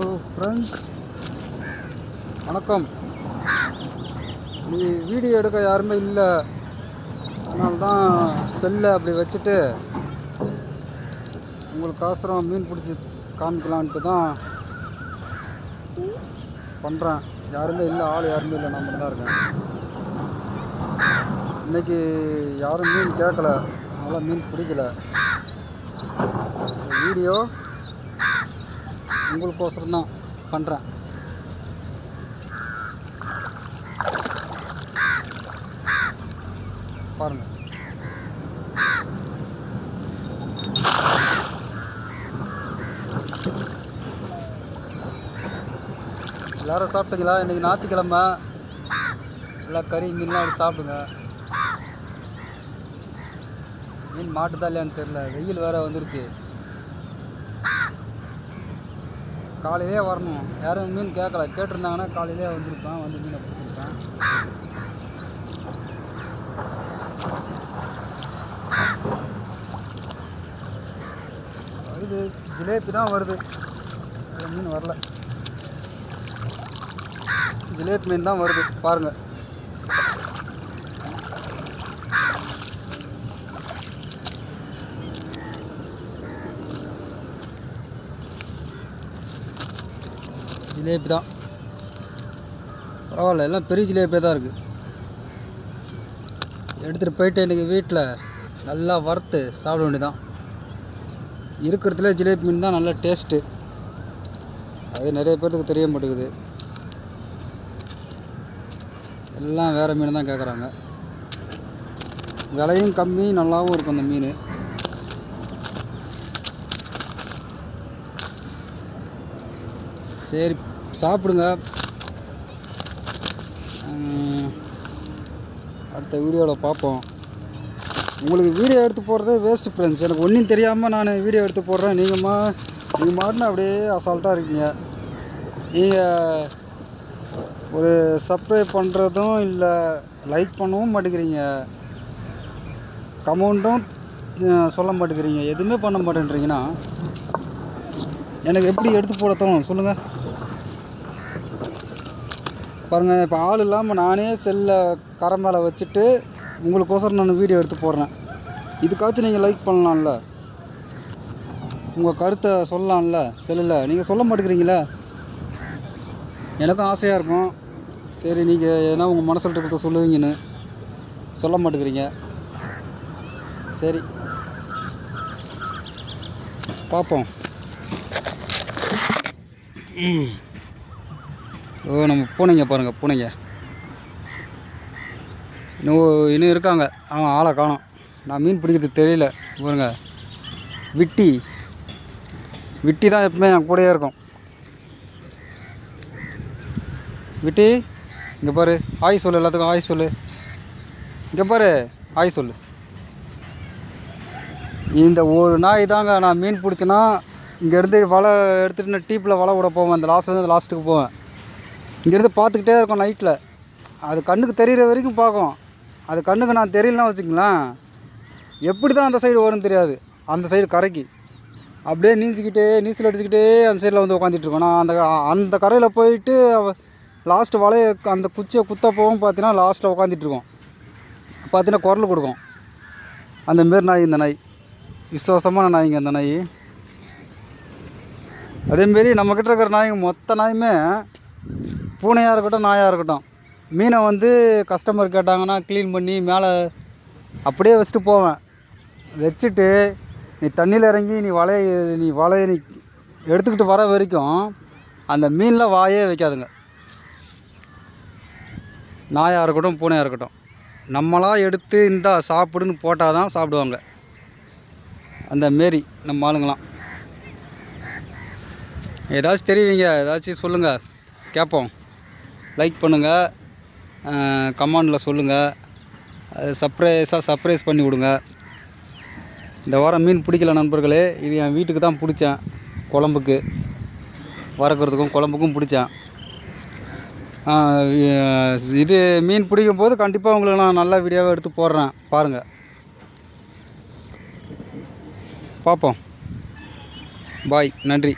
Hello friends, வணக்கம். நீ video எடுக்க யாருமே இல்லை, அதனால தான் செல்லை அப்படி வச்சுட்டு உங்களுக்கு அவசரம் மீன் பிடிச்சி காமிக்கலான்ட்டு தான் பண்ணுறேன். யாருமே இல்லை, ஆள் யாருமே இல்லை, நான் மட்டும் தான் இருக்கேன். இன்றைக்கி யாரும் மீன் கேட்கல, அதனால் மீன் பிடிக்கல. வீடியோ உங்களுக்கோசரம் தான் பண்ணுறேன். பாருங்கள். எல்லோரும் சாப்பிட்டீங்களா? இன்றைக்கி ஞாயிற்றுக்கிழமை, எல்லாம் கறி மீன்லாம் எடுத்து சாப்பிடுங்க. மீன் மாட்டுதா இல்லையான்னு தெரில, வெயில் வேறு வந்துருச்சு. காலையிலே வரணும். யாரும் மீன் கேட்கல, கேட்டிருந்தாங்கன்னா காலையிலே வந்துருப்பேன், வந்து மீனை பிடிச்சிருப்பேன். வருது, ஜிலேபி தான் வருது, மீன் வரல. ஜிலேபி மீன் தான் வருது, பாருங்கள். ஜிலேபி தான், பரவாயில்ல, எல்லாம் பெரிய ஜிலேபியாக தான் இருக்குது. எடுத்துகிட்டு போயிட்டு இன்றைக்கி வீட்டில் நல்லா வறுத்து சாப்பிட வேண்டியதான். இருக்கிறதுல ஜிலேபி மீன் தான் நல்ல டேஸ்ட்டு. அது நிறைய பேருக்கு தெரிய மாட்டேங்குது. எல்லாம் வேறு மீன் தான் கேட்குறாங்க. விலையும் கம்மி, நல்லாவும் இருக்கும் அந்த மீன். சரி, சாப்பிடுங்க. அடுத்த வீடியோவில் பார்ப்போம். உங்களுக்கு வீடியோ எடுத்து போடுறது வேஸ்ட்டு ஃப்ரெண்ட்ஸ். எனக்கு ஒன்றும் தெரியாமல் நான் வீடியோ எடுத்து போடுறேன். நீங்கள் மாட்டினா அப்படியே அசால்ட்டாக இருக்கீங்க. நீங்கள் ஒரு சப்ஸ்கிரைப் பண்ணுறதும் இல்லை, லைக் பண்ணவும் மாட்டேங்கிறீங்க, கமெண்ட்டும் சொல்ல மாட்டேங்கிறீங்க, எதுவுமே பண்ண மாட்டேன்றீங்கன்னா எனக்கு எப்படி எடுத்து போட தோணும் சொல்லுங்கள். பாருங்கள், இப்போ ஆள் இல்லாமல் நானே செல்லை கரை மேலே வச்சுட்டு உங்களுக்கோசரம் நான் வீடியோ எடுத்து போடுறேன். இதுக்காச்சும் நீங்கள் லைக் பண்ணலாம்ல, உங்கள் கருத்தை சொல்லலாம்ல. செல்லில் நீங்கள் சொல்ல மாட்டேங்கிறீங்களே. எனக்கும் ஆசையாக இருக்கும், சரி நீங்கள் ஏன்னா உங்கள் மனசில் இருக்கிறத சொல்லுவீங்கன்னு சொல்ல மாட்டேங்கிறீங்க. சரி, பார்ப்போம். ஓ, நம்ம பூனைங்க பாருங்கள், பூனைங்க இன்னும் இருக்காங்க. அவன் ஆளை காணோம். நான் மீன் பிடிக்கிறது தெரியல பாருங்க. விட்டி தான் எப்பவுமே என் கூடயே இருக்கும். விட்டி, இங்கே பாரு, ஆய் சொல்லு, எல்லாத்துக்கும் ஆய் சொல்லு. இங்கே பாரு, ஆய் சொல்லு. இந்த ஒரு நாய் தாங்க நான் மீன் பிடிச்சேன்னா இங்கேருந்து வலை எடுத்துகிட்டு நான் டீப்பில் வலை விட போவேன். அந்த லாஸ்ட்லேருந்து அந்த லாஸ்ட்டுக்கு போவேன். இங்கேருந்து பார்த்துக்கிட்டே இருக்கும் நைட்டில். அது கண்ணுக்கு தெரிகிற வரைக்கும் பார்க்கும். அது கண்ணுக்கு நான் தெரியலனா வச்சுங்களேன், எப்படி தான் அந்த சைடு வரும்னு தெரியாது. அந்த சைடு கரைக்கு அப்படியே நீச்சல் அடிச்சுக்கிட்டே அந்த சைடில் வந்து உட்காந்துட்ருக்கோம். நான் அந்த கரையில் போயிட்டு லாஸ்ட்டு வலையை அந்த குச்சியை குத்த போகும் பார்த்தீங்கன்னா லாஸ்ட்டில் உட்காந்துட்ருக்கோம். பார்த்தீங்கன்னா குரல் கொடுக்கும். அந்தமாரி நாய் இந்த நாய், விசுவாசமான நாய்ங்க அந்த நாய். அதேமாரி நம்மக்கிட்ட இருக்கிற நாய்ங்க மொத்த நாயுமே, பூனையாக இருக்கட்டும் நாயாக இருக்கட்டும், மீனை வந்து கஸ்டமர் கேட்டாங்கன்னா க்ளீன் பண்ணி மேலே அப்படியே வச்சுட்டு போவேன். வச்சுட்டு நீ தண்ணியில் இறங்கி நீ வலையை எடுத்துக்கிட்டு வர வரைக்கும் அந்த மீனில் வாயே வைக்காதுங்க. நாயாக இருக்கட்டும் பூனையாக இருக்கட்டும், நம்மளாக எடுத்து இந்தா சாப்பிடுன்னு போட்டால் தான் சாப்பிடுவாங்க. அந்த மாரி நம்ம ஆளுங்களாம். ஏதாச்சும் தெரிவிங்க, ஏதாச்சும் சொல்லுங்கள், கேட்போம். லைக் பண்ணுங்கள், கமெண்டில் சொல்லுங்கள். அது சர்ப்ரைஸ் பண்ணி விடுங்க. இந்த வாரம் மீன் பிடிக்கல நண்பர்களே. இது என் வீட்டுக்கு தான் பிடிச்சேன், குழம்புக்கு வறுக்கிறதுக்கும் குழம்புக்கும் பிடிச்சேன். இது மீன் பிடிக்கும் போது கண்டிப்பாக உங்களுக்கு நான் நல்ல வீடியோவாக எடுத்து போடுறேன், பாருங்கள். பார்ப்போம். பாய், நன்றி.